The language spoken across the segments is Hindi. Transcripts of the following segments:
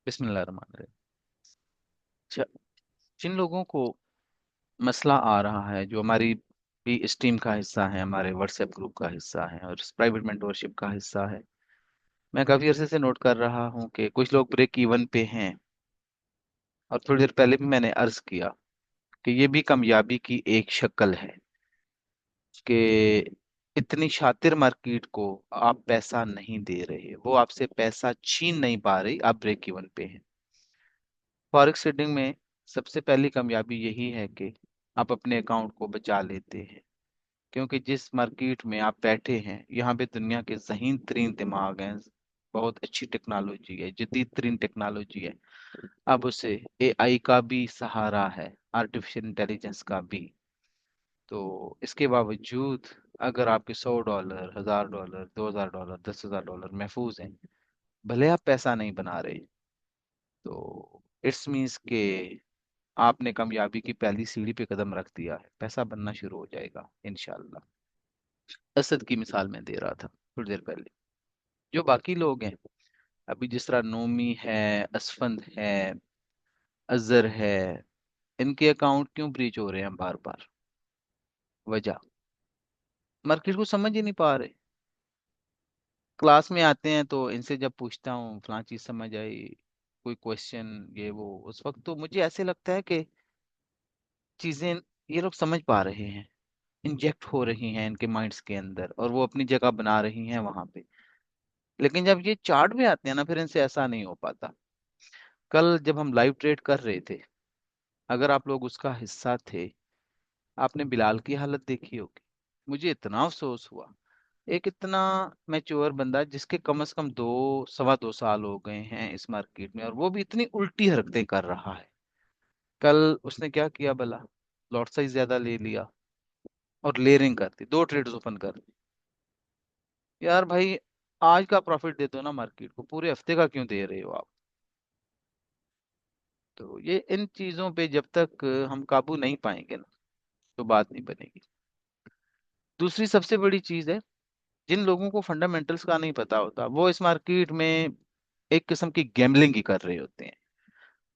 बिस्मिल्लाहिर्रहमानिर्रहीम। अच्छा, जिन लोगों को मसला आ रहा है, जो हमारी भी इस टीम का हिस्सा है, हमारे व्हाट्सएप ग्रुप का हिस्सा है और प्राइवेट मेंटोरशिप का हिस्सा है, मैं काफी अरसे से नोट कर रहा हूँ कि कुछ लोग ब्रेक इवन पे हैं। और थोड़ी देर पहले भी मैंने अर्ज किया कि ये भी कामयाबी की एक शक्ल है कि इतनी शातिर मार्केट को आप पैसा नहीं दे रहे, वो आपसे पैसा छीन नहीं पा रही, आप ब्रेक इवन पे हैं। फॉरेक्स ट्रेडिंग में सबसे पहली कामयाबी यही है कि आप अपने अकाउंट को बचा लेते हैं, क्योंकि जिस मार्केट में आप बैठे हैं यहाँ पे दुनिया के ज़हीन तरीन दिमाग हैं। बहुत अच्छी टेक्नोलॉजी है, जदीद तरीन टेक्नोलॉजी है। अब उसे एआई का भी सहारा है, आर्टिफिशियल इंटेलिजेंस का भी। तो इसके बावजूद अगर आपके $100, $1000, $2000, $10,000 महफूज हैं, भले आप पैसा नहीं बना रहे, तो इट्स मीन्स के आपने कामयाबी की पहली सीढ़ी पे कदम रख दिया है। पैसा बनना शुरू हो जाएगा इंशाल्लाह। असद की मिसाल मैं दे रहा था थोड़ी देर पहले। जो बाकी लोग हैं, अभी जिस तरह नोमी है, असफंद है, अजहर है, इनके अकाउंट क्यों ब्रीच हो रहे हैं बार बार? वजह, मार्केट को समझ ही नहीं पा रहे। क्लास में आते हैं तो इनसे जब पूछता हूँ फलां चीज समझ आई, कोई क्वेश्चन ये वो, उस वक्त तो मुझे ऐसे लगता है कि चीजें ये लोग समझ पा रहे हैं, इंजेक्ट हो रही हैं इनके माइंड्स के अंदर और वो अपनी जगह बना रही हैं वहां पे। लेकिन जब ये चार्ट में आते हैं ना, फिर इनसे ऐसा नहीं हो पाता। कल जब हम लाइव ट्रेड कर रहे थे, अगर आप लोग उसका हिस्सा थे, आपने बिलाल की हालत देखी होगी। मुझे इतना अफसोस हुआ, एक इतना मैच्योर बंदा जिसके कम से कम 2 सवा 2 साल हो गए हैं इस मार्केट में, और वो भी इतनी उल्टी हरकतें कर रहा है। कल उसने क्या किया भला? लॉट साइज ज्यादा ले लिया और लेयरिंग कर दी, 2 ट्रेड्स ओपन कर दी। यार भाई, आज का प्रॉफिट दे दो ना मार्केट को, पूरे हफ्ते का क्यों दे रहे हो आप? तो ये इन चीजों पे जब तक हम काबू नहीं पाएंगे ना, तो बात नहीं बनेगी। दूसरी सबसे बड़ी चीज है, जिन लोगों को फंडामेंटल्स का नहीं पता होता, वो इस मार्केट में एक किस्म की गैम्बलिंग ही कर रहे होते हैं।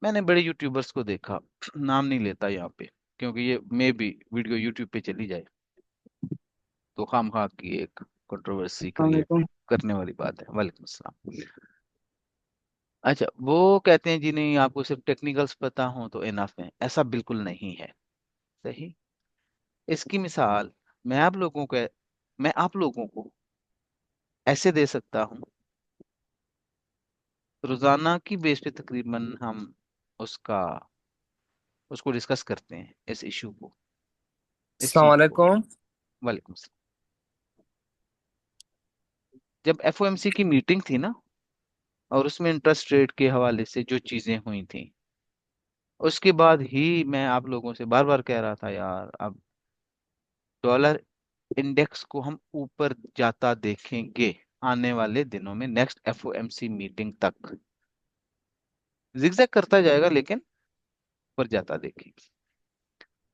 मैंने बड़े यूट्यूबर्स को देखा, नाम नहीं लेता यहाँ पे, क्योंकि ये मे भी वीडियो यूट्यूब पे चली जाए तो खामखा की एक कंट्रोवर्सी क्रिएट वालेकुम। करने वाली बात है। वालेकुम अस्सलाम। अच्छा, वो कहते हैं जी नहीं, आपको सिर्फ टेक्निकल्स पता हो तो इनफ है। ऐसा बिल्कुल नहीं है। सही। इसकी मिसाल मैं आप लोगों को मैं आप लोगों को ऐसे दे सकता हूँ। रोजाना की बेस पे तकरीबन हम उसका उसको डिस्कस करते हैं, इस इशू को, इस अस्सलाम चीज को। वालेकुम। वालेकुम सलाम। जब एफओएमसी की मीटिंग थी ना, और उसमें इंटरेस्ट रेट के हवाले से जो चीजें हुई थी, उसके बाद ही मैं आप लोगों से बार बार कह रहा था, यार अब डॉलर इंडेक्स को हम ऊपर जाता देखेंगे आने वाले दिनों में, नेक्स्ट एफओएमसी मीटिंग तक जिगजैग करता जाएगा, लेकिन ऊपर जाता देखेंगे।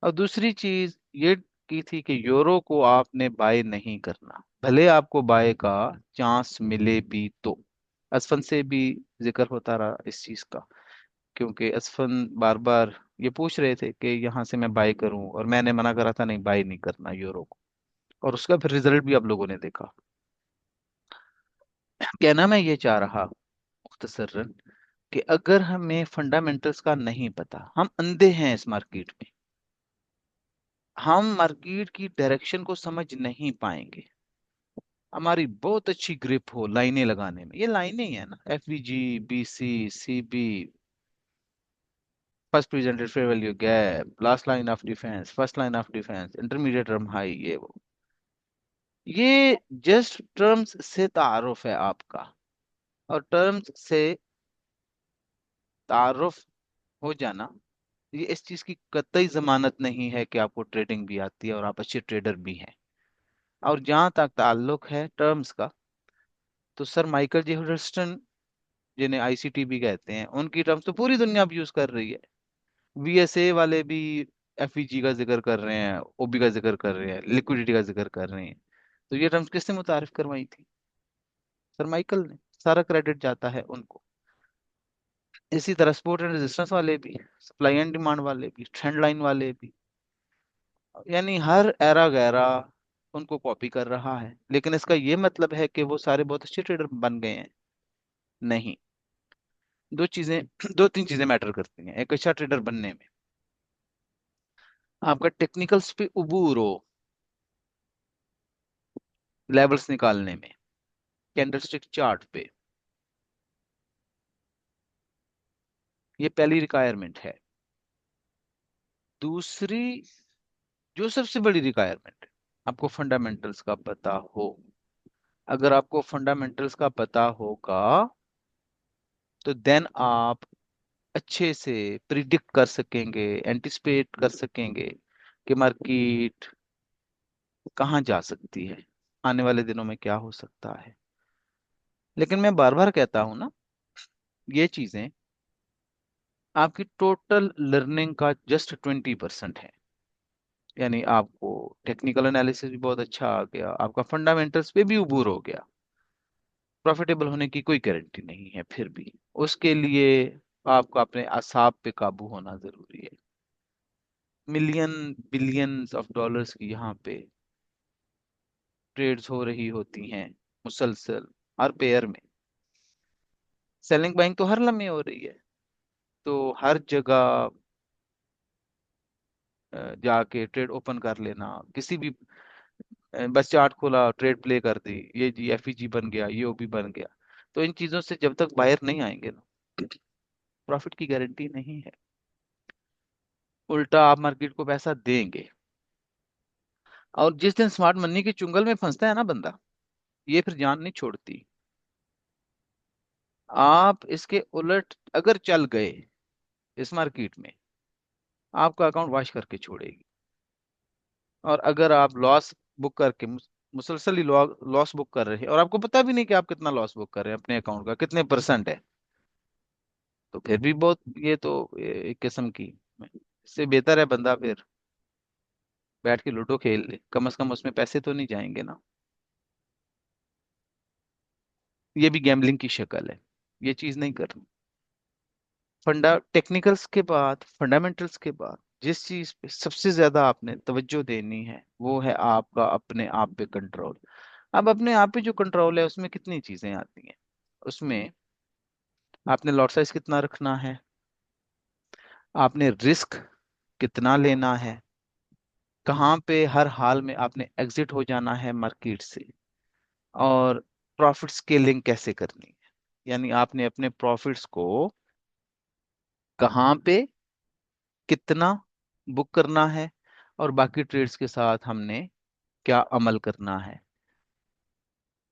और दूसरी चीज ये की थी कि यूरो को आपने बाय नहीं करना, भले आपको बाय का चांस मिले भी तो। असफन से भी जिक्र होता रहा इस चीज का, क्योंकि असफन बार बार ये पूछ रहे थे कि यहाँ से मैं बाय करूं, और मैंने मना करा था नहीं, बाय नहीं करना यूरो को। और उसका फिर रिजल्ट भी आप लोगों ने देखा। कहना मैं ये चाह रहा मुख्तसरन कि अगर हमें फंडामेंटल्स का नहीं पता, हम अंधे हैं इस मार्केट में, हम मार्केट की डायरेक्शन को समझ नहीं पाएंगे। हमारी बहुत अच्छी ग्रिप हो लाइनें लगाने में, ये लाइनें ही है ना, FVG, BC, CB, first presented fair value gap, last line of defence, first line of defence, intermediate term high, ये वो, ये जस्ट टर्म्स से तारुफ है आपका। और टर्म्स से तारुफ हो जाना, ये इस चीज की कतई जमानत नहीं है कि आपको ट्रेडिंग भी आती है और आप अच्छे ट्रेडर भी हैं। और जहां तक ताल्लुक है टर्म्स का, तो सर माइकल जे हुडर्स्टन, जिन्हें आईसीटी भी कहते हैं, उनकी टर्म्स तो पूरी दुनिया अब यूज कर रही है। वीएसए वाले भी एफईजी का जिक्र कर रहे हैं, ओबी का जिक्र कर रहे हैं, लिक्विडिटी का जिक्र कर रहे हैं। तो ये टर्म्स किसने मुतारिफ करवाई थी? सर माइकल ने। सारा क्रेडिट जाता है उनको। इसी तरह सपोर्ट एंड रेजिस्टेंस वाले भी, सप्लाई एंड डिमांड वाले भी, ट्रेंड लाइन वाले भी, यानी हर एरा गैरा उनको कॉपी कर रहा है। लेकिन इसका ये मतलब है कि वो सारे बहुत अच्छे ट्रेडर बन गए हैं? नहीं। दो चीजें, दो तीन चीजें मैटर करती हैं एक अच्छा ट्रेडर बनने में। आपका टेक्निकल्स पे उबूर हो, लेवल्स निकालने में, कैंडलस्टिक चार्ट पे, ये पहली रिक्वायरमेंट है। दूसरी, जो सबसे बड़ी रिक्वायरमेंट है, आपको फंडामेंटल्स का पता हो। अगर आपको फंडामेंटल्स का पता होगा तो देन आप अच्छे से प्रिडिक्ट कर सकेंगे, एंटिसिपेट कर सकेंगे कि मार्केट कहाँ जा सकती है, आने वाले दिनों में क्या हो सकता है। लेकिन मैं बार बार कहता हूं ना, ये चीजें आपकी टोटल लर्निंग का जस्ट 20% है। यानी आपको टेक्निकल एनालिसिस भी बहुत अच्छा आ गया, आपका फंडामेंटल्स पे भी उबूर हो गया, प्रॉफिटेबल होने की कोई गारंटी नहीं है फिर भी। उसके लिए आपको अपने असाब पे काबू होना जरूरी है। मिलियन बिलियंस ऑफ डॉलर्स की यहाँ पे ट्रेड्स हो रही होती हैं मुसलसल, हर पेयर में। सेलिंग बाइंग तो हर लम्हे हो रही है। तो हर जगह जाके ट्रेड ओपन कर लेना, किसी भी बस चार्ट खोला ट्रेड प्ले कर दी, ये जी एफईजी बन गया, ये ओबी बन गया। तो इन चीजों से जब तक बाहर नहीं आएंगे ना, प्रॉफिट की गारंटी नहीं है। उल्टा आप मार्केट को पैसा देंगे। और जिस दिन स्मार्ट मनी के चुंगल में फंसता है ना बंदा, ये फिर जान नहीं छोड़ती। आप इसके उलट अगर चल गए इस मार्केट में, आपका अकाउंट वॉश करके छोड़ेगी। और अगर आप लॉस बुक करके मुसलसल ही लॉस बुक कर रहे हैं और आपको पता भी नहीं कि आप कितना लॉस बुक कर रहे हैं, अपने अकाउंट का कितने परसेंट है, तो फिर भी बहुत, ये तो एक किस्म की, इससे बेहतर है बंदा फिर बैठ के लूडो खेल ले, कम से कम उसमें पैसे तो नहीं जाएंगे ना। ये भी गैम्बलिंग की शक्ल है, ये चीज नहीं करनी। टेक्निकल्स के बाद, फंडामेंटल्स के बाद जिस चीज पे सबसे ज्यादा आपने तवज्जो देनी है वो है आपका अपने आप पे कंट्रोल। अब अपने आप पे जो कंट्रोल है उसमें कितनी चीजें आती हैं। उसमें आपने लॉट साइज कितना रखना है, आपने रिस्क कितना लेना है, कहाँ पे हर हाल में आपने एग्जिट हो जाना है मार्केट से, और प्रॉफिट स्केलिंग कैसे करनी है। यानी आपने अपने प्रॉफिट्स को कहाँ पे कितना बुक करना है, और बाकी ट्रेड्स के साथ हमने क्या अमल करना है।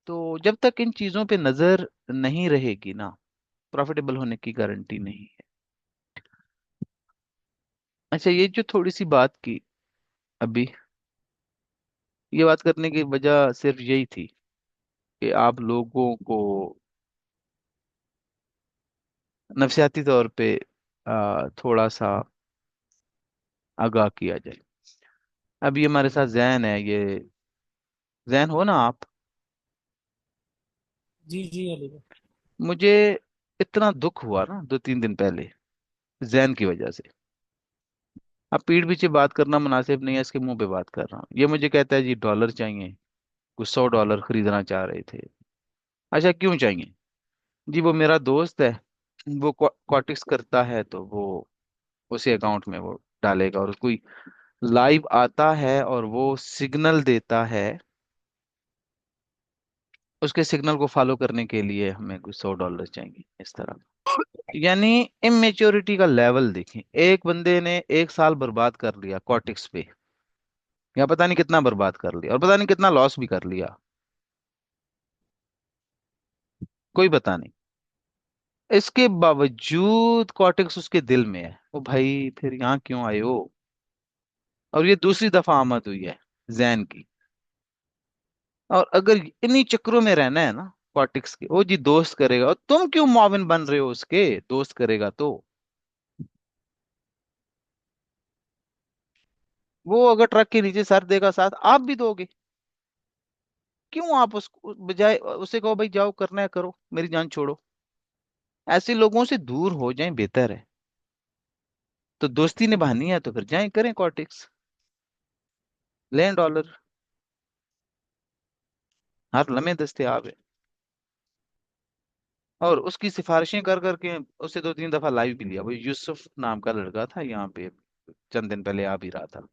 तो जब तक इन चीजों पे नजर नहीं रहेगी ना, प्रॉफिटेबल होने की गारंटी नहीं है। अच्छा, ये जो थोड़ी सी बात की अभी, ये बात करने की वजह सिर्फ यही थी कि आप लोगों को नफसियाती तौर पे थोड़ा सा आगाह किया जाए। अभी हमारे साथ जैन है, ये जैन हो ना आप? जी जी अली भाई। मुझे इतना दुख हुआ ना 2-3 दिन पहले जैन की वजह से। अब पीठ पीछे बात करना मुनासिब नहीं है, इसके मुंह पे बात कर रहा हूँ। ये मुझे कहता है जी डॉलर चाहिए, कुछ $100 खरीदना चाह रहे थे। अच्छा, क्यों चाहिए? जी वो मेरा दोस्त है, वो कॉटिक्स करता है तो वो उसी अकाउंट में वो डालेगा, और कोई लाइव आता है और वो सिग्नल देता है, उसके सिग्नल को फॉलो करने के लिए हमें कुछ $100 चाहिए इस तरह। यानी इमेच्योरिटी का लेवल देखें, एक बंदे ने 1 साल बर्बाद कर लिया कॉटिक्स पे, या पता नहीं कितना बर्बाद कर लिया, और पता नहीं कितना लॉस भी कर लिया, कोई पता नहीं। इसके बावजूद कॉर्टेक्स उसके दिल में है। ओ भाई फिर यहाँ क्यों आए हो? और ये दूसरी दफा आमद हुई है जैन की। और अगर इन्हीं चक्रों में रहना है ना कॉर्टेक्स के, ओ जी दोस्त करेगा, और तुम क्यों मुआविन बन रहे हो उसके? दोस्त करेगा तो वो अगर ट्रक के नीचे सर देगा साथ, आप भी दोगे। क्यों आप उसको बजाय उसे कहो भाई जाओ करना है करो, मेरी जान छोड़ो। ऐसे लोगों से दूर हो जाएं बेहतर है। तो दोस्ती निभानी है तो फिर जाएं करें कॉर्टेक्स, लें डॉलर, हर लम्हे दस्तयाब है। और उसकी सिफारिशें कर करके उससे 2-3 दफा लाइव भी लिया। वो यूसुफ नाम का लड़का था यहाँ पे, चंद दिन पहले आ भी रहा था।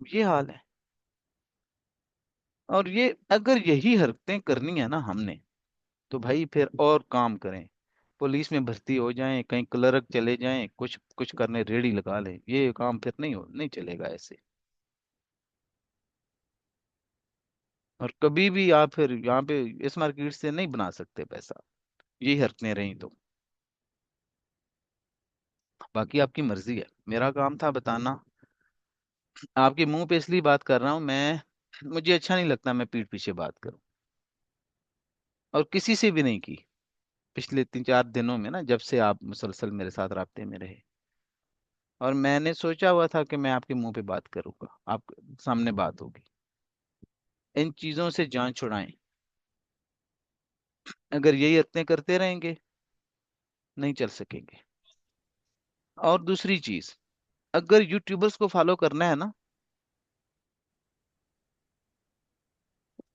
ये हाल है। और ये अगर यही हरकतें करनी है ना हमने, तो भाई फिर और काम करें, पुलिस में भर्ती हो जाएं, कहीं क्लर्क चले जाएं, कुछ कुछ करने रेडी लगा लें। ये काम फिर नहीं चलेगा ऐसे। और कभी भी आप फिर यहाँ पे इस मार्केट से नहीं बना सकते पैसा, यही हरकतें रही तो। बाकी आपकी मर्जी है, मेरा काम था बताना। आपके मुंह पे इसलिए बात कर रहा हूँ मैं, मुझे अच्छा नहीं लगता मैं पीठ पीछे बात करूं। और किसी से भी नहीं की पिछले 3-4 दिनों में ना, जब से आप मुसलसल मेरे साथ राब्ते में रहे। और मैंने सोचा हुआ था कि मैं आपके मुंह पे बात करूंगा, आप सामने बात होगी। इन चीजों से जान छुड़ाएं। अगर यही हरकतें करते रहेंगे, नहीं चल सकेंगे। और दूसरी चीज, अगर यूट्यूबर्स को फॉलो करना है ना,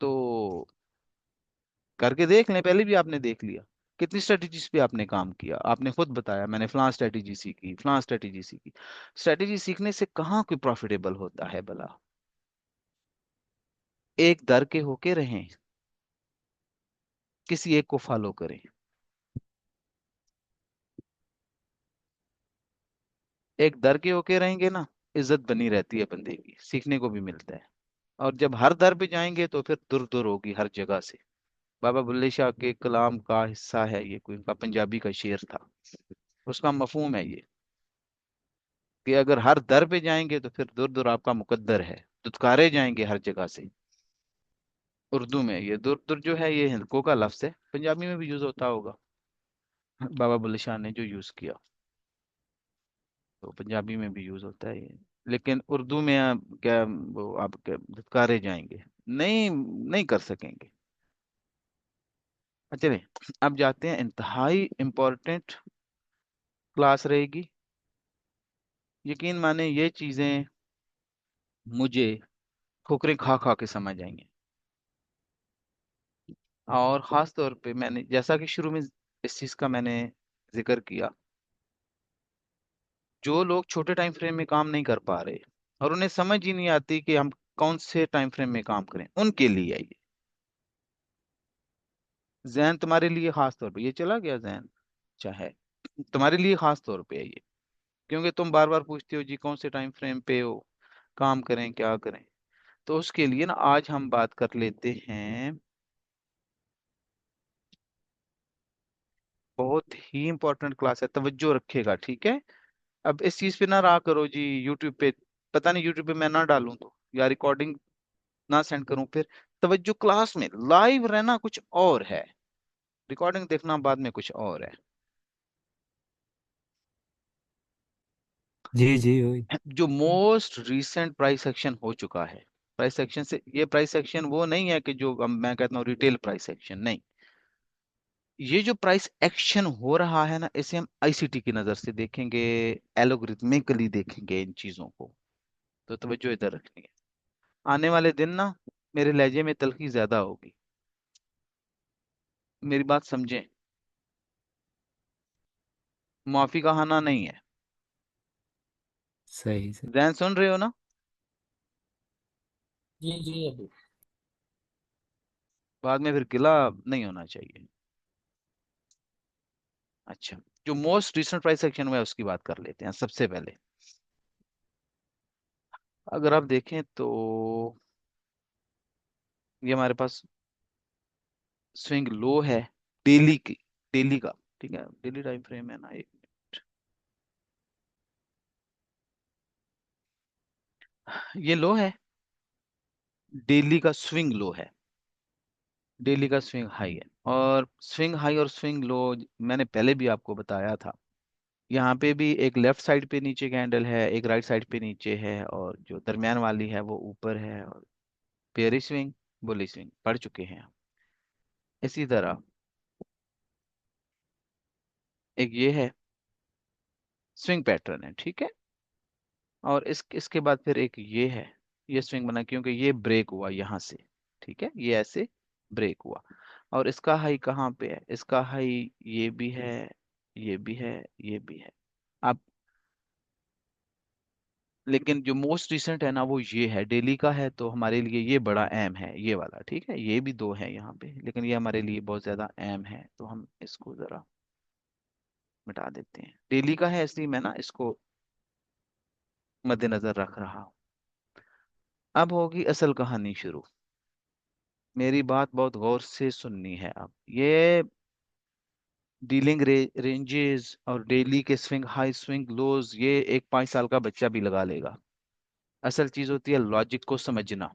तो करके देख लें। पहले भी आपने देख लिया, कितनी स्ट्रेटजीज पे आपने काम किया। आपने खुद बताया मैंने फलां स्ट्रेटजी सीखी, फलां स्ट्रेटजी सीखी। स्ट्रेटजी सीखने से कहाँ कोई प्रॉफिटेबल होता है भला। एक दर के होके रहें, किसी एक को फॉलो करें। एक दर के होके रहेंगे ना, इज्जत बनी रहती है बंदे की, सीखने को भी मिलता है। और जब हर दर पे जाएंगे तो फिर दूर दूर होगी हर जगह से। बाबा बुल्ले शाह के कलाम का हिस्सा है ये, कोई उनका पंजाबी का शेर था, उसका मफहूम है ये, कि अगर हर दर पे जाएंगे तो फिर दूर दूर आपका मुकद्दर है, दुत्कारे जाएंगे हर जगह से। उर्दू में ये दूर दूर जो है, ये हिंदको का लफ्ज है, पंजाबी में भी यूज होता होगा, बाबा बुल्ले शाह ने जो यूज किया। तो पंजाबी में भी यूज होता है ये। लेकिन उर्दू में आप क्या, वो आप क्या दुत्कारे जाएंगे, नहीं नहीं कर सकेंगे। चलिए, अब जाते हैं, इंतहाई इंपॉर्टेंट क्लास रहेगी। यकीन माने ये चीजें मुझे ठोकरें खा खा के समझ आएंगी। और ख़ास तौर पे मैंने जैसा कि शुरू में इस चीज़ का मैंने जिक्र किया, जो लोग छोटे टाइम फ्रेम में काम नहीं कर पा रहे और उन्हें समझ ही नहीं आती कि हम कौन से टाइम फ्रेम में काम करें, उनके लिए है ये। जैन तुम्हारे लिए खास तौर पे, ये चला गया जैन, चाहे तुम्हारे लिए खास तौर पे है ये, क्योंकि तुम बार बार पूछते हो जी कौन से टाइम फ्रेम पे हो, काम करें क्या करें। तो उसके लिए ना आज हम बात कर लेते हैं, बहुत ही इंपॉर्टेंट क्लास है, तवज्जो रखिएगा ठीक है। अब इस चीज पे ना रहा करो जी यूट्यूब पे, पता नहीं यूट्यूब पे मैं ना डालूं तो, या रिकॉर्डिंग ना सेंड करूं फिर। तवज्जो क्लास में लाइव रहना कुछ और है, रिकॉर्डिंग देखना बाद में कुछ और है। जी जी वही। जो मोस्ट रीसेंट प्राइस एक्शन हो चुका है, प्राइस एक्शन से ये प्राइस एक्शन वो नहीं है कि जो मैं कहता हूँ रिटेल प्राइस एक्शन नहीं। ये जो प्राइस एक्शन हो रहा है ना, इसे हम आईसीटी की नजर से देखेंगे, एलोगरिथमिकली देखेंगे इन चीजों को। तो तवज्जो इधर रखनी है। आने वाले दिन ना मेरे लहजे में तलखी ज्यादा होगी, मेरी बात समझें। माफी का खाना नहीं है। सही से। जैन सुन रहे हो ना? जी जी अभी। बाद में फिर गिला नहीं होना चाहिए। अच्छा, जो मोस्ट रिसेंट प्राइस एक्शन हुआ है उसकी बात कर लेते हैं सबसे पहले। अगर आप देखें तो ये हमारे पास स्विंग लो है, डेली की, डेली का, ठीक है, डेली टाइम फ्रेम है ना, एक मिनट। ये लो है, डेली का स्विंग लो है, डेली का स्विंग हाई है। और स्विंग हाई और स्विंग लो मैंने पहले भी आपको बताया था। यहाँ पे भी एक लेफ्ट साइड पे नीचे कैंडल है, एक राइट साइड पे नीचे है, और जो दरमियान वाली है वो ऊपर है। और पेयरी स्विंग, बुली स्विंग पढ़ चुके हैं हम। इसी तरह एक ये है, स्विंग पैटर्न है, ठीक है। और इसके बाद फिर एक ये है, ये स्विंग बना क्योंकि ये ब्रेक हुआ यहाँ से, ठीक है, ये ऐसे ब्रेक हुआ। और इसका हाई कहाँ पे है, इसका हाई ये भी है, ये भी है, ये भी है। आप, लेकिन जो मोस्ट रिसेंट है ना वो ये है, डेली का है, तो हमारे लिए ये बड़ा अहम है, ये वाला, ठीक है। ये भी दो है यहाँ पे, लेकिन ये हमारे लिए बहुत ज्यादा अहम है, तो हम इसको जरा मिटा देते हैं। डेली का है इसलिए मैं ना इसको मद्देनजर रख रहा हूँ। अब होगी असल कहानी शुरू। मेरी बात बहुत गौर से सुननी है। अब ये डीलिंग रेंजेस और डेली के स्विंग हाई स्विंग लोज, ये एक 5 साल का बच्चा भी लगा लेगा। असल चीज होती है लॉजिक को समझना।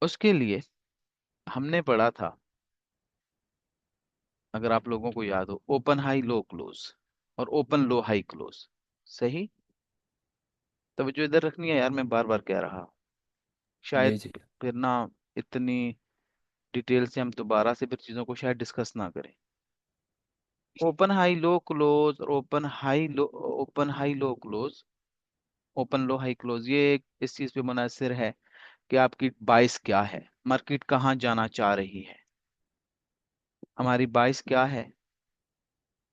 उसके लिए हमने पढ़ा था, अगर आप लोगों को याद हो, ओपन हाई लो क्लोज और ओपन लो हाई क्लोज। सही। तब जो इधर रखनी है यार, मैं बार बार कह रहा हूं। शायद जी जी। फिर ना इतनी डिटेल से हम दोबारा से फिर चीजों को शायद डिस्कस ना करें। ओपन हाई लो क्लोज और open high low close, open लो हाई क्लोज, ये इस चीज पे मुनहसर है कि आपकी बाइस क्या है, मार्केट कहाँ जाना चाह रही है, हमारी बाइस क्या है,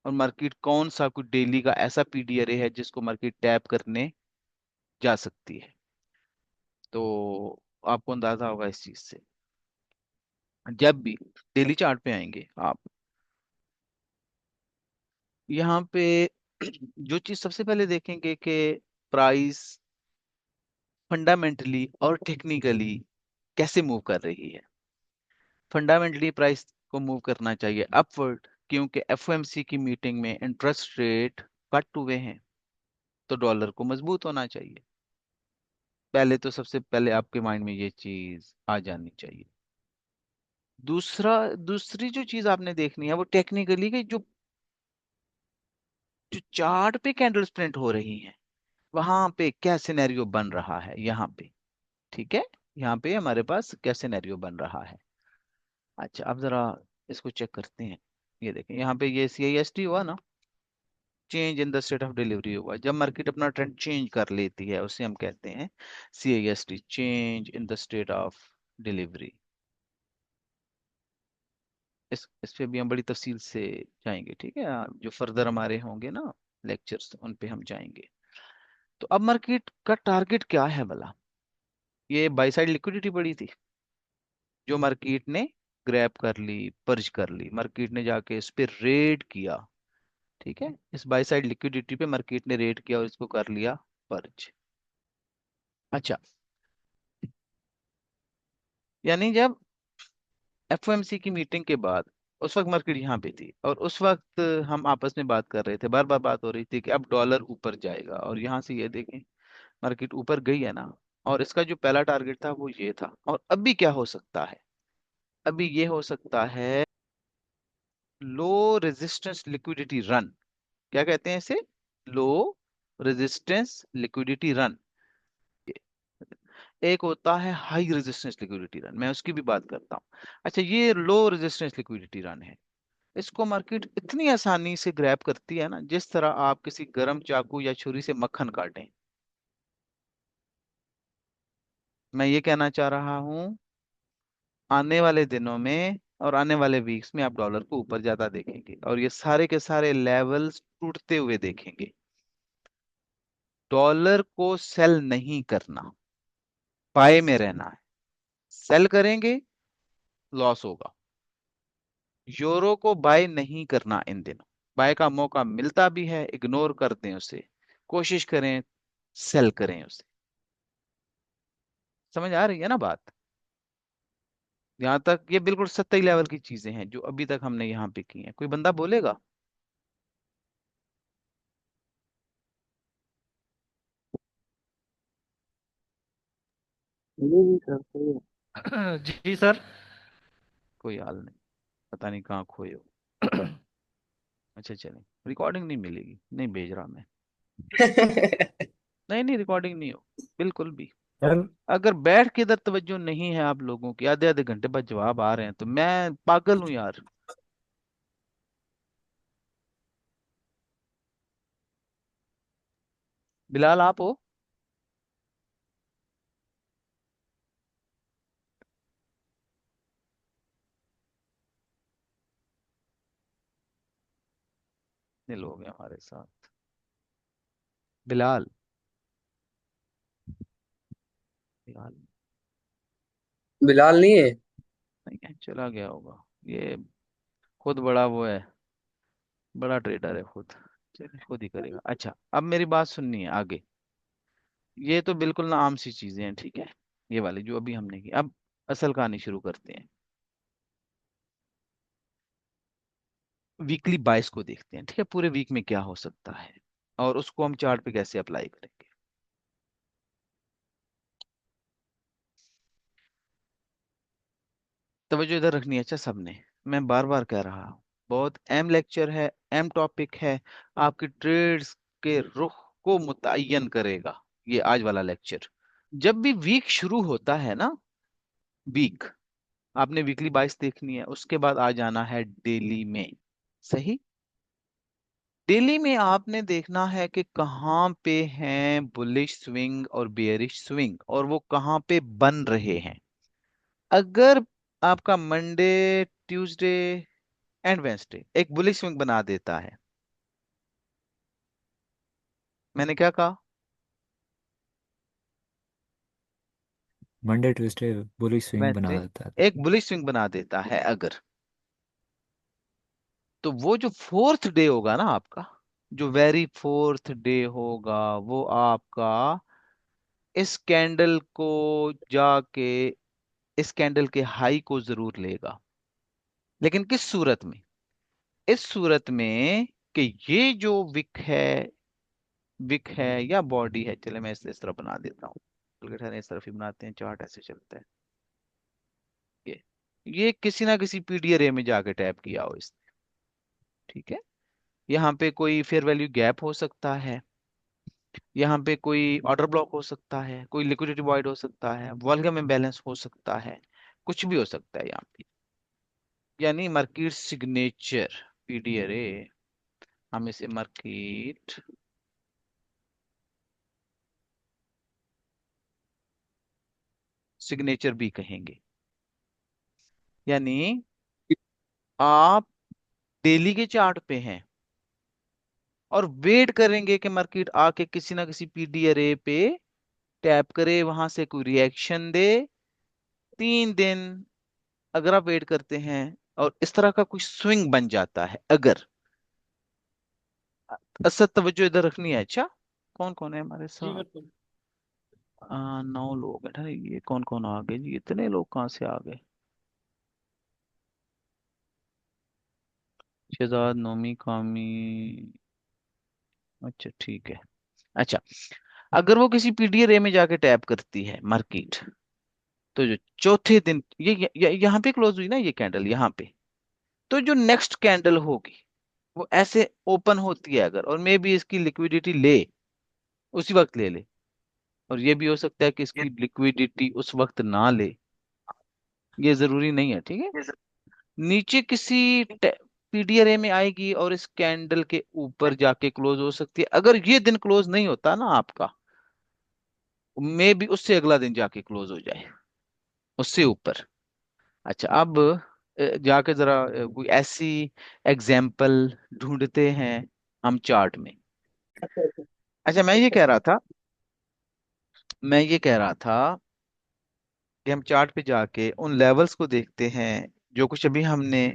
और मार्केट कौन सा कुछ डेली का ऐसा पीडीआरए है जिसको मार्केट टैप करने जा सकती है। तो आपको अंदाजा होगा इस चीज से। जब भी डेली चार्ट पे आएंगे आप, यहाँ पे जो चीज सबसे पहले देखेंगे कि प्राइस फंडामेंटली और टेक्निकली कैसे मूव कर रही है। फंडामेंटली प्राइस को मूव करना चाहिए अपवर्ड, क्योंकि एफओएमसी की मीटिंग में इंटरेस्ट रेट कट हुए हैं, तो डॉलर को मजबूत होना चाहिए। पहले तो सबसे पहले आपके माइंड में ये चीज आ जानी चाहिए। दूसरी जो चीज आपने देखनी है वो टेक्निकली कि जो जो चार्ट पे कैंडल्स प्रिंट हो रही हैं, वहां पे क्या सिनेरियो बन रहा है यहाँ पे, ठीक है। यहाँ पे हमारे पास क्या सिनेरियो बन रहा है। अच्छा, अब जरा इसको चेक करते हैं। ये देखें, यहाँ पे ये CIST हुआ ना, change in the state of delivery हुआ। जब मार्केट अपना ट्रेंड चेंज कर लेती है उसे हम कहते हैं CIST, change in the state of delivery. इस पे भी हम बड़ी तफसील से जाएंगे, ठीक है। जो फर्दर हमारे होंगे ना लेक्चर्स, उन पे हम जाएंगे। तो अब मार्केट का टारगेट क्या है भला। ये बाई साइड लिक्विडिटी पड़ी थी, जो मार्केट ने ग्रैब कर ली, पर्ज कर ली, मार्केट ने जाके इस पे रेड किया, ठीक है। इस बाई साइड लिक्विडिटी पे मार्केट ने रेड किया और इसको कर लिया पर्ज। अच्छा, यानी जब एफओएमसी की मीटिंग के बाद, उस वक्त मार्केट यहाँ पे थी, और उस वक्त हम आपस में बात कर रहे थे, बार बार बात हो रही थी कि अब डॉलर ऊपर जाएगा, और यहाँ से ये देखें मार्केट ऊपर गई है ना। और इसका जो पहला टारगेट था वो ये था। और अभी क्या हो सकता है, अभी ये हो सकता है लो रेजिस्टेंस लिक्विडिटी रन। क्या कहते हैं इसे, लो रेजिस्टेंस लिक्विडिटी रन। एक होता है हाई रेजिस्टेंस लिक्विडिटी रन, मैं उसकी भी बात करता हूँ। अच्छा, ये लो रेजिस्टेंस लिक्विडिटी रन है। इसको मार्केट इतनी आसानी से ग्रैब करती है ना, जिस तरह आप किसी गर्म चाकू या छुरी से मक्खन काटें। मैं ये कहना चाह रहा हूँ, आने वाले दिनों में और आने वाले वीक्स में आप डॉलर को ऊपर ज्यादा देखेंगे, और ये सारे के सारे लेवल्स टूटते हुए देखेंगे। डॉलर को सेल नहीं करना, बाय में रहना है। सेल करेंगे लॉस होगा। यूरो को बाय नहीं करना इन दिनों। बाय का मौका मिलता भी है, इग्नोर कर दें उसे, कोशिश करें सेल करें उसे। समझ आ रही है ना बात। यहाँ तक ये बिल्कुल सतही लेवल की चीजें हैं जो अभी तक हमने यहाँ पे की हैं। कोई बंदा बोलेगा। जी जी सर, सही जी सर। कोई हाल नहीं, पता नहीं कहाँ खोए हो। अच्छा चलें, रिकॉर्डिंग नहीं मिलेगी, नहीं भेज रहा मैं। है। नहीं नहीं, रिकॉर्डिंग नहीं हो बिल्कुल भी। यार अगर बैठ के इधर तवज्जो नहीं है आप लोगों की, आधे आधे घंटे बाद जवाब आ रहे हैं, तो मैं पागल हूं यार। बिलाल आप हो? इतने लोग हैं हमारे साथ। बिलाल। बिलाल बिलाल नहीं है। नहीं है, चला गया होगा ये। खुद बड़ा वो है, बड़ा ट्रेडर है खुद। चलिए खुद ही करेगा। अच्छा, अब मेरी बात सुननी है आगे। ये तो बिल्कुल ना आम सी चीजें हैं, ठीक है, ये वाली जो अभी हमने की। अब असल कहानी शुरू करते हैं। वीकली बाइस को देखते हैं, ठीक है, पूरे वीक में क्या हो सकता है और उसको हम चार्ट पे कैसे अप्लाई करेंगे। तवज्जो इधर रखनी है अच्छा सबने। मैं बार बार कह रहा हूँ, बहुत अहम लेक्चर है, अहम टॉपिक है, आपकी ट्रेड्स के रुख को मुतय्यन करेगा ये आज वाला लेक्चर। जब भी वीक शुरू होता है ना, वीक, आपने वीकली बाइस देखनी है, उसके बाद आ जाना है डेली में। सही। डेली में आपने देखना है कि कहाँ पे हैं बुलिश स्विंग और बेयरिश स्विंग, और वो कहाँ पे बन रहे हैं। अगर आपका मंडे, ट्यूसडे एंड वेंसडे एक बुलिश स्विंग बना देता है, मैंने क्या कहा? मंडे ट्यूसडे बुलिश स्विंग बना वेंसडे देता है। एक बुलिश स्विंग बना देता है अगर, तो वो जो फोर्थ डे होगा ना आपका, जो वेरी फोर्थ डे होगा, वो आपका इस कैंडल को जाके, इस कैंडल के हाई को जरूर लेगा। लेकिन किस सूरत में? इस सूरत में कि ये जो विक है या बॉडी है, चले मैं इस तरह बना देता हूँ, बल्कि ठहरें, इस तरफ ही बनाते हैं, चार्ट ऐसे चलता है। ये ये किसी ना किसी पीडीआरए में जाके टैप किया हो इसने, ठीक है। यहाँ पे कोई फेयर वैल्यू गैप हो सकता है, यहाँ पे कोई ऑर्डर ब्लॉक हो सकता है, कोई लिक्विडिटी वॉइड हो सकता है, वॉल्यूम इम्बैलेंस हो सकता है, कुछ भी हो सकता है यहाँ पे। यानी मार्केट सिग्नेचर, पीडीआरए, हम इसे मार्केट सिग्नेचर भी कहेंगे। यानी आप डेली के चार्ट पे हैं और वेट करेंगे कि मार्केट आके किसी ना किसी पीडीआरए पे टैप करे, वहां से कोई रिएक्शन दे। 3 दिन अगर आप वेट करते हैं और इस तरह का कोई स्विंग बन जाता है अगर, असद तवज्जो इधर रखनी है। अच्छा, कौन कौन है हमारे जी साथ? बिल्कुल। 9 लोग हैं। अरे ये कौन कौन आ गए जी, इतने लोग कहाँ से आ गए? शहजाद, नोमी, कामी। अच्छा ठीक है। अच्छा, अगर वो किसी पीडीआरए में जाके टैप करती है मार्केट, तो जो चौथे दिन यहाँ पे क्लोज हुई ना ये कैंडल यहाँ पे, तो जो नेक्स्ट कैंडल होगी वो ऐसे ओपन होती है अगर, और मे भी इसकी लिक्विडिटी ले, उसी वक्त ले ले, और ये भी हो सकता है कि इसकी लिक्विडिटी उस वक्त ना ले, ये जरूरी नहीं है, ठीक है। नीचे किसी पीडीआरए में आएगी और इस कैंडल के ऊपर जाके क्लोज हो सकती है। अगर ये दिन क्लोज नहीं होता ना आपका, मे भी उससे अगला दिन जाके क्लोज हो जाए, उससे ऊपर। अच्छा, अब जाके जरा कोई ऐसी एग्जाम्पल ढूंढते हैं हम चार्ट में। अच्छा, मैं ये कह रहा था कि हम चार्ट पे जाके उन लेवल्स को देखते हैं जो कुछ अभी हमने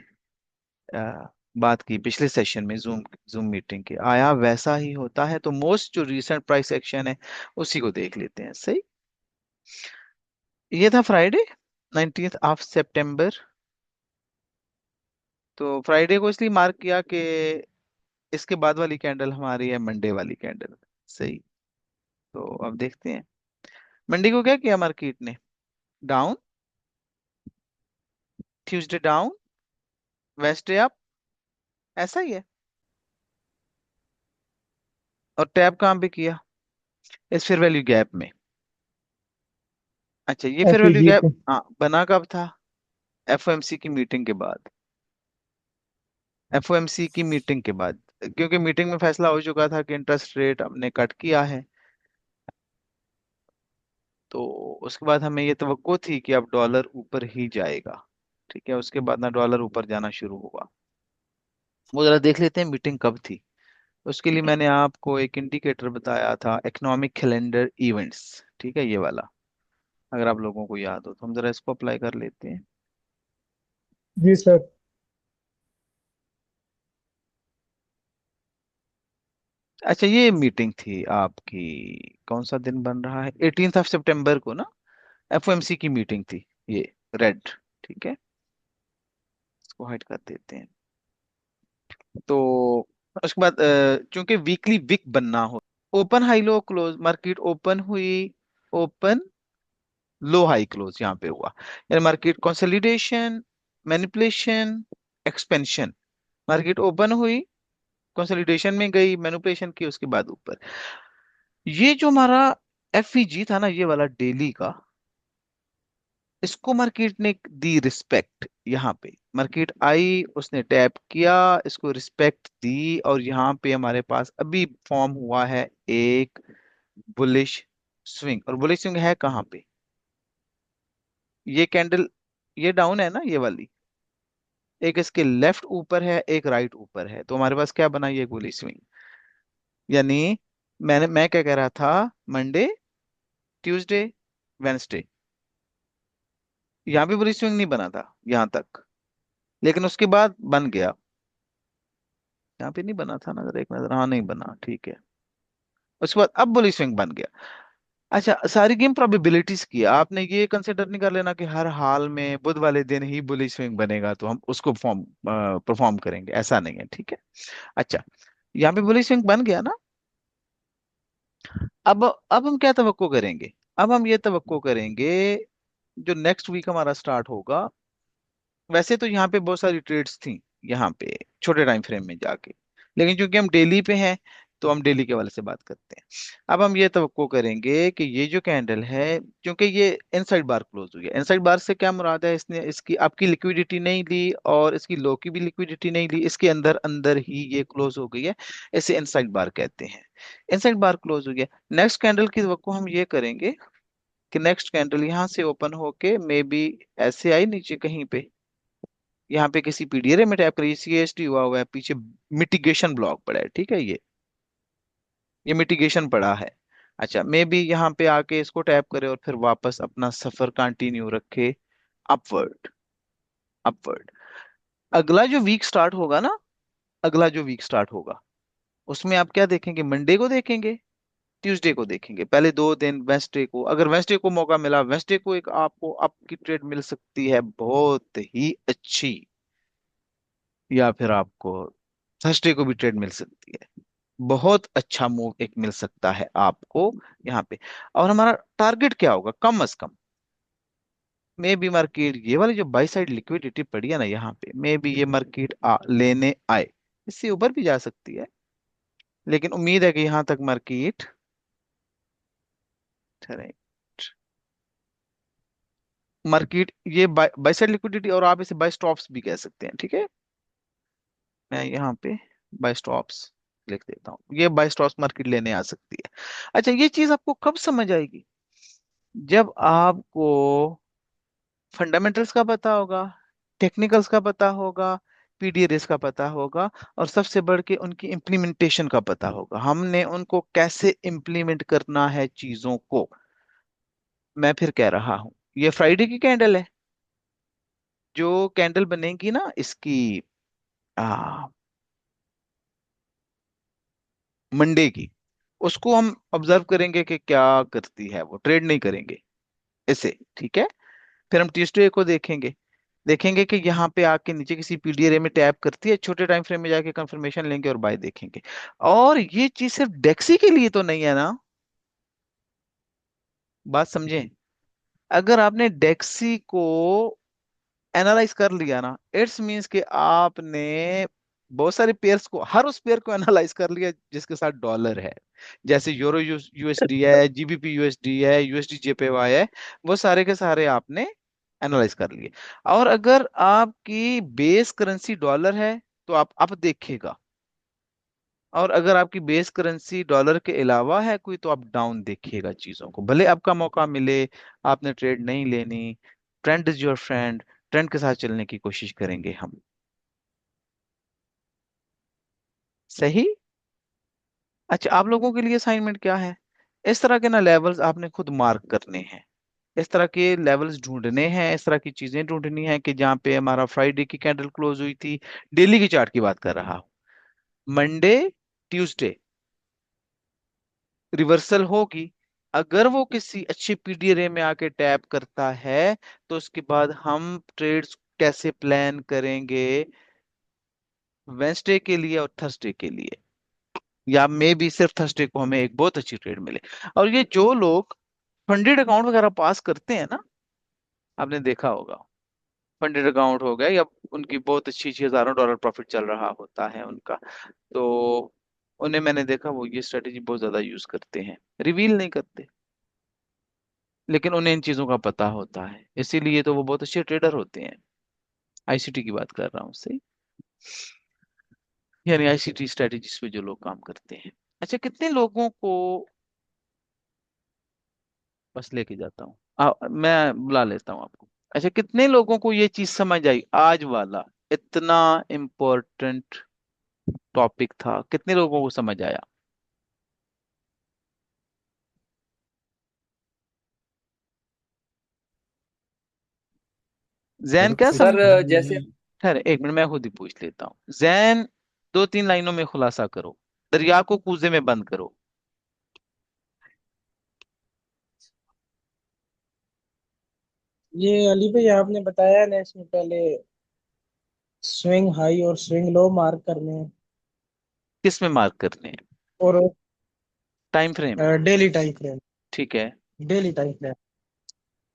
बात की पिछले सेशन में, जूम जूम मीटिंग के, आया वैसा ही होता है। तो मोस्ट जो रीसेंट प्राइस एक्शन है उसी को देख लेते हैं। सही। ये था फ्राइडे 19 ऑफ सितंबर। तो फ्राइडे को इसलिए मार्क किया कि इसके बाद वाली कैंडल हमारी है मंडे वाली कैंडल। सही। तो अब देखते हैं मंडे को क्या किया मार्केट ने। Down, Tuesday down, Wednesday up, ऐसा ही है। और टैप कहाँ पे किया? इस फेयर वैल्यू गैप में। अच्छा, ये फेयर वैल्यू एफईजी गैप पे। हाँ बना कब था? एफओएमसी की मीटिंग के बाद। एफओएमसी की मीटिंग के बाद, क्योंकि मीटिंग में फैसला हो चुका था कि इंटरेस्ट रेट हमने कट किया है। तो उसके बाद हमें ये तवक्को थी कि अब डॉलर ऊपर ही जाएगा। ठीक है, उसके बाद ना डॉलर ऊपर जाना शुरू हुआ। वो जरा देख लेते हैं मीटिंग कब थी। उसके लिए मैंने आपको एक इंडिकेटर बताया था, इकोनॉमिक कैलेंडर इवेंट्स। ठीक है, ये वाला, अगर आप लोगों को याद हो तो हम जरा इसको अप्लाई कर लेते हैं। जी सर। अच्छा, ये मीटिंग थी आपकी, कौन सा दिन बन रहा है, 18 ऑफ सितंबर को ना, एफओएमसी की मीटिंग थी ये, रेड। ठीक है, इसको हाइड कर देते हैं। तो उसके बाद चूंकि वीकली विक बनना हो, open high low close, market open हुई, ओपन लो हाई क्लोज यहाँ पे हुआ, यानी market consolidation, manipulation, expansion. Market open हुई, कंसोलिडेशन में गई, मैनिपुलेशन की, उसके बाद ऊपर। ये जो हमारा एफईजी था ना, ये वाला डेली का, इसको मार्केट ने दी रिस्पेक्ट। यहाँ पे मार्केट आई, उसने टैप किया, इसको रिस्पेक्ट दी, और यहाँ पे हमारे पास अभी फॉर्म हुआ है एक बुलिश स्विंग। और बुलिश स्विंग है कहाँ पे? ये कैंडल, ये डाउन है ना ये वाली, एक इसके लेफ्ट ऊपर है, एक राइट ऊपर है, तो हमारे पास क्या बना, ये बुलिश स्विंग। यानी मैं क्या कह रहा था, मंडे, ट्यूसडे, वेंसडे, यहाँ भी बुलिश स्विंग नहीं बना था यहाँ तक, लेकिन उसके बाद बन गया। यहाँ पे नहीं बना था, नजर एक नजर, हाँ नहीं बना, ठीक है। उसके बाद अब बुलिश स्विंग बन गया। अच्छा, सारी गेम प्रोबेबिलिटीज की है। आपने ये कंसिडर नहीं कर लेना कि हर हाल में बुध वाले दिन ही बुलिश स्विंग बनेगा तो हम उसको फॉर्म परफॉर्म करेंगे, ऐसा नहीं है। ठीक है। अच्छा, यहाँ पे बुलिश स्विंग बन गया ना। अब हम क्या तवक्को करेंगे? अब हम ये तवक्को करेंगे, जो नेक्स्ट वीक हमारा स्टार्ट होगा, वैसे तो यहाँ पे बहुत सारी ट्रेड्स थी यहाँ पे छोटे टाइम फ्रेम में जाके, लेकिन क्योंकि हम डेली पे हैं तो हम डेली के वाले से बात करते हैं। अब हम ये तवक्को करेंगे कि ये जो कैंडल है, क्योंकि ये इनसाइड बार क्लोज हुई है, इनसाइड बार से क्या मुराद है, इसने इसकी आपकी लिक्विडिटी नहीं ली और इसकी लो की भी लिक्विडिटी नहीं ली, इसके अंदर अंदर ही ये क्लोज हो गई है। इसे इनसाइड बार कहते हैं। इनसाइड बार क्लोज हुई है। नेक्स्ट कैंडल की तवक्को हम ये करेंगे कि नेक्स्ट कैंडल यहाँ से ओपन होके मे बी ऐसे आई नीचे कहीं पे, यहाँ पे किसी पीडीआर में टैप करिए, सीएसटी हुआ हुआ है पीछे, मिटिगेशन ब्लॉक पड़ा है। ठीक है, ये मिटिगेशन पड़ा है। अच्छा, मे बी यहाँ पे आके इसको टैप करे और फिर वापस अपना सफर कंटिन्यू रखे, अपवर्ड, अपवर्ड। अगला जो वीक स्टार्ट होगा ना, अगला जो वीक स्टार्ट होगा, उसमें आप क्या देखेंगे, मंडे को देखेंगे, ट्यूसडे को देखेंगे, पहले 2 दिन। वेंसडे को, अगर वेंसडे को मौका मिला, वेंसडे को एक आपको आपकी ट्रेड मिल सकती है बहुत ही अच्छी, या फिर आपको थर्सडे को भी ट्रेड मिल सकती है, बहुत अच्छा मूव एक मिल सकता है आपको यहाँ पे। और हमारा टारगेट क्या होगा, कम अज कम, मे बी मार्केट ये वाली जो बाई साइड लिक्विडिटी पड़ी है ना यहाँ पे, मे बी ये मार्केट लेने आए, इससे ऊपर भी जा सकती है, लेकिन उम्मीद है कि यहाँ तक मार्केट ठहरे। मार्केट ये बाई साइड लिक्विडिटी, और आप इसे बाय स्टॉप्स भी कह सकते हैं। ठीक है, मैं यहाँ पे बाय स्टॉप्स लिख देता हूँ, ये बाय स्टॉप्स मार्केट लेने आ सकती है। अच्छा, ये चीज आपको कब समझ आएगी? जब आपको फंडामेंटल्स का पता होगा, टेक्निकल्स का पता होगा, पीडीआरएस का पता होगा, और सबसे बढ़ के उनकी इम्प्लीमेंटेशन का पता होगा, हमने उनको कैसे इम्प्लीमेंट करना है चीजों को। मैं फिर कह रहा हूं, ये फ्राइडे की कैंडल है, जो कैंडल बनेगी ना इसकी आ, मंडे की, उसको हम ऑब्जर्व करेंगे कि क्या करती है, वो ट्रेड नहीं करेंगे इसे। ठीक है, फिर हम ट्यूसडे को देखेंगे, देखेंगे कि यहाँ पे आके नीचे किसी पीडीआरए में टैप करती है, छोटे टाइम फ्रेम में जाके कंफर्मेशन लेंगे और बाय देखेंगे। और ये चीज सिर्फ डेक्सी के लिए तो नहीं है ना, बात समझें। अगर आपने डेक्सी को एनालाइज कर लिया ना, इट्स मींस कि आपने बहुत सारे पेयर्स को, हर उस पेयर को एनालाइज कर लिया जिसके साथ डॉलर है। जैसे यूरो यूएसडी है, जीबीपी यूएसडी है, यूएसडी जेपीवाई है, वो सारे के सारे आपने एनालाइज कर लिए। और अगर आपकी बेस करेंसी डॉलर है तो आप अप देखेगा, और अगर आपकी बेस करेंसी डॉलर के अलावा है कोई, तो आप डाउन देखिएगा चीजों को, भले आपका मौका मिले। आपने ट्रेड नहीं लेनी, trend is your friend, trend के साथ चलने की कोशिश करेंगे हम। सही। अच्छा, आप लोगों के लिए असाइनमेंट क्या है? इस तरह के ना लेवल्स आपने खुद मार्क करने हैं, इस तरह के लेवल्स ढूंढने हैं, इस तरह की चीजें ढूंढनी है कि जहाँ पे हमारा फ्राइडे की कैंडल क्लोज हुई थी, डेली की चार्ट की बात कर रहा हूँ, मंडे, ट्यूसडे रिवर्सल होगी। अगर वो किसी अच्छे पीडीआरए में आके टैप करता है, तो उसके बाद हम ट्रेड्स कैसे प्लान करेंगे वेंसडे के लिए और थर्सडे के लिए, या मे भी सिर्फ थर्सडे को हमें एक बहुत अच्छी ट्रेड मिले। और ये जो लोग फंडेड अकाउंट वगैरह पास करते हैं ना, आपने देखा होगा, फंडेड अकाउंट हो गया, या उनकी बहुत अच्छी अच्छी हजारों डॉलर प्रॉफिट चल रहा होता है उनका, तो उन्हें मैंने देखा वो ये स्ट्रेटेजी बहुत ज्यादा यूज करते हैं, रिवील नहीं करते, लेकिन उन्हें इन चीजों का पता होता है, इसीलिए तो वो बहुत अच्छे ट्रेडर होते हैं। आईसीटी की बात कर रहा हूँ उससे, यानी आईसीटी स्ट्रेटेजीज पे जो लोग काम करते हैं। अच्छा, कितने लोगों को, बस लेके जाता हूँ, मैं बुला लेता हूँ आपको। अच्छा, कितने लोगों को ये चीज समझ आई, आज वाला इतना इम्पोर्टेंट टॉपिक था, कितने लोगों को समझ आया? जैन हेल्प क्या से सब, तो करेंगे जैसे नहीं। खैर एक मिनट मैं खुद ही पूछ लेता हूँ। जैन, दो तीन लाइनों में खुलासा करो, दरिया को कूजे में बंद करो। ये अली भाई आपने बताया ना इसमें पहले स्विंग हाई और स्विंग लो मार्क करने हैं किस में मार्क करने हैं? और time frame. Daily time frame. ठीक है। Daily time frame.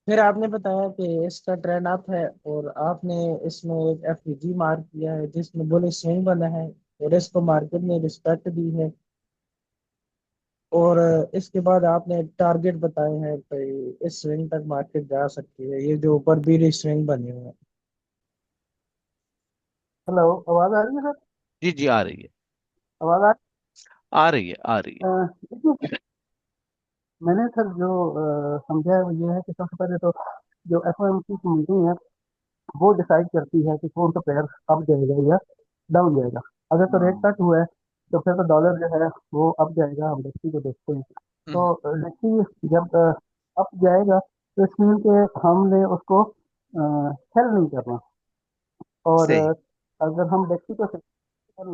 फिर आपने बताया कि इसका ट्रेंड अप है और आपने इसमें एक एफवीजी मार्क किया है जिसमें बुलिश स्विंग बना है और इसको मार्केट ने रिस्पेक्ट दी है। और इसके बाद आपने टारगेट बताए हैं कि इस स्विंग तक मार्केट जा सकती है, ये जो ऊपर भी स्विंग बने हुए हैं। हेलो, आवाज आ रही है सर? जी जी, आ रही है, आवाज आ आ रही है, आ रही है। देखिए, मैंने सर जो समझा है वो ये है कि सबसे पहले तो जो एफओएमसी की मीटिंग है वो डिसाइड करती है कि कौन सा पेयर अप जाएगा या डाउन जाएगा। अगर तो रेट हाँ। कट हुआ है तो फिर तो डॉलर जो है वो अप जाएगा, हम डेक्सी को देखते हैं। हम्म, तो डेक्सी जब अप जाएगा तो इसमें के हमने उसको सेल नहीं करना। और सही। अगर हम डेक्सी को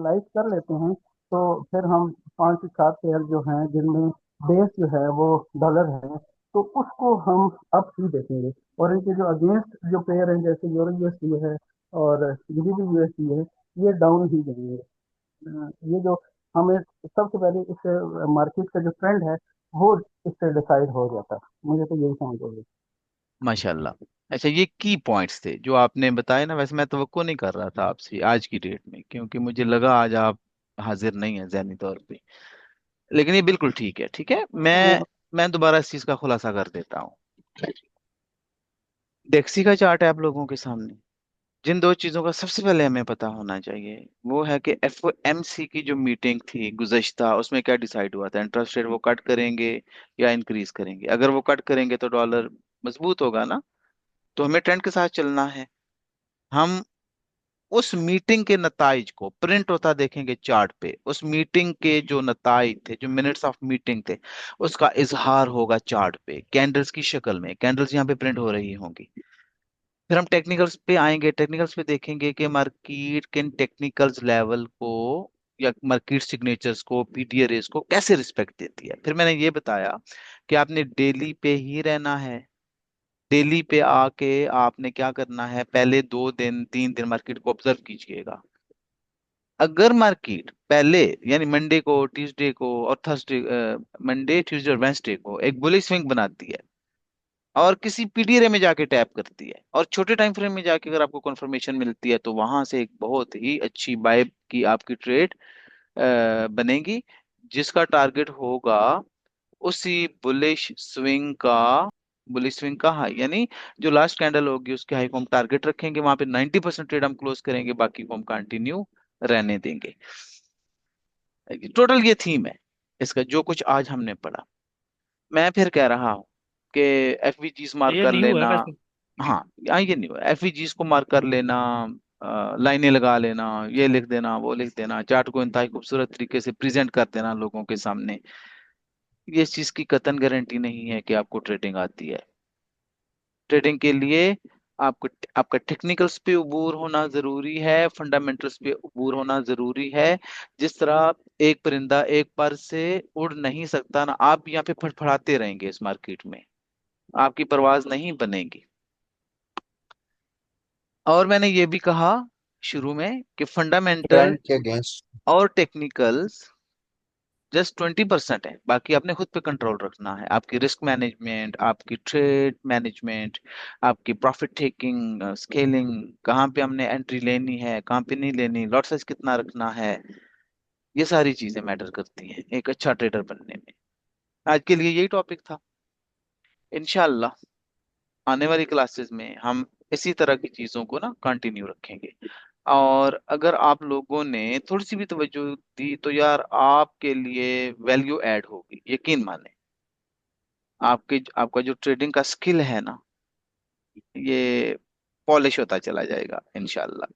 लाइक कर लेते हैं तो फिर हम 5 से 7 शेयर जो हैं जिनमें बेस जो है वो डॉलर है तो उसको हम अप ही देखेंगे। और इनके जो अगेंस्ट जो पेयर हैं जैसे यूरो यूएसडी है और जीबीपी यूएसडी है ये डाउन ही जाएंगे। ये जो हमें सबसे पहले इस मार्केट का जो ट्रेंड है वो इससे डिसाइड हो जाता है। मुझे तो यही समझ आई। माशाल्लाह। अच्छा, ये की पॉइंट्स थे जो आपने बताए ना, वैसे मैं तवक्को नहीं कर रहा था आपसे आज की डेट में, क्योंकि मुझे लगा आज आप हाजिर नहीं है जहनी तौर पे, लेकिन ये बिल्कुल ठीक है, ठीक है। मैं दोबारा इस चीज का खुलासा कर देता हूँ। डेक्सी का चार्ट है आप लोगों के सामने। जिन दो चीजों का सबसे पहले हमें पता होना चाहिए, वो है कि एफओएमसी की जो मीटिंग थी गुज़श्ता, उसमें क्या डिसाइड हुआ था, इंटरेस्ट रेट वो कट करेंगे या इंक्रीज करेंगे। अगर वो कट करेंगे तो डॉलर मजबूत होगा ना, तो हमें ट्रेंड के साथ चलना है। हम उस मीटिंग के नताइज को प्रिंट होता देखेंगे चार्ट पे, उस मीटिंग के जो नताइज थे, जो मिनट्स ऑफ मीटिंग थे, उसका इजहार होगा चार्ट पे कैंडल्स की शक्ल में, कैंडल्स यहाँ पे प्रिंट हो रही होंगी। फिर हम टेक्निकल्स पे आएंगे, टेक्निकल्स पे देखेंगे कि मार्केट किन टेक्निकल्स लेवल को या मार्केट सिग्नेचर्स को, पीटीआरएस को कैसे रिस्पेक्ट देती है। फिर मैंने ये बताया कि आपने डेली पे ही रहना है। डेली पे आके आपने क्या करना है, पहले 2 दिन 3 दिन मार्केट को ऑब्जर्व कीजिएगा। अगर मार्केट पहले, यानी मंडे को, ट्यूसडे को और थर्सडे, मंडे ट्यूसडे और वेंसडे को एक बुलिश स्विंग बनाती है, और किसी पीडीआर में जाके टैप करती है, और छोटे टाइम फ्रेम में जाके अगर आपको कंफर्मेशन मिलती है तो वहां से एक बहुत ही अच्छी बाय की आपकी ट्रेड बनेगी, जिसका टारगेट होगा उसी बुलिश स्विंग का हाई, यानी जो लास्ट कैंडल होगी उसके हाई को हम टारगेट रखेंगे, वहां पे 90% ट्रेड हम क्लोज करेंगे, बाकी को हम कंटिन्यू रहने देंगे। टोटल ये थीम है इसका, जो कुछ आज हमने पढ़ा। मैं फिर कह रहा हूँ कि एफवीजीज मार्क ये कर न्यू है लेना। वैसे। हाँ, ये नहीं हुआ, एफवीजीज को मार्क कर लेना, लाइनें लगा लेना, ये लिख देना, वो लिख देना, चार्ट को इंतहाई खूबसूरत तरीके से प्रेजेंट कर देना लोगों के सामने, ये इस चीज की कतन गारंटी नहीं है कि आपको ट्रेडिंग आती है। ट्रेडिंग के लिए आपको आपका टेक्निकल्स पे अबूर होना जरूरी है, फंडामेंटल्स पे अबूर होना जरूरी है। जिस तरह एक परिंदा एक पर से उड़ नहीं सकता ना, आप भी यहाँ पे फड़फड़ाते रहेंगे इस मार्केट में, आपकी परवाज नहीं बनेगी। और मैंने ये भी कहा शुरू में कि फंडामेंटल ट्रेंड के अगेंस्ट। और टेक्निकल्स जस्ट 20% है, बाकी आपने खुद पे कंट्रोल रखना है, आपकी रिस्क मैनेजमेंट, आपकी ट्रेड मैनेजमेंट, आपकी प्रॉफिट टेकिंग, स्केलिंग, कहाँ पे हमने एंट्री लेनी है, कहाँ पे नहीं लेनी, लॉट साइज कितना रखना है, ये सारी चीजें मैटर करती हैं एक अच्छा ट्रेडर बनने में। आज के लिए यही टॉपिक था। इंशाल्लाह आने वाली क्लासेस में हम इसी तरह की चीजों को ना कंटिन्यू रखेंगे। और अगर आप लोगों ने थोड़ी सी भी तवज्जो दी तो यार आपके लिए वैल्यू ऐड होगी, यकीन माने। आपके आपका जो ट्रेडिंग का स्किल है ना, ये पॉलिश होता चला जाएगा इंशाल्लाह।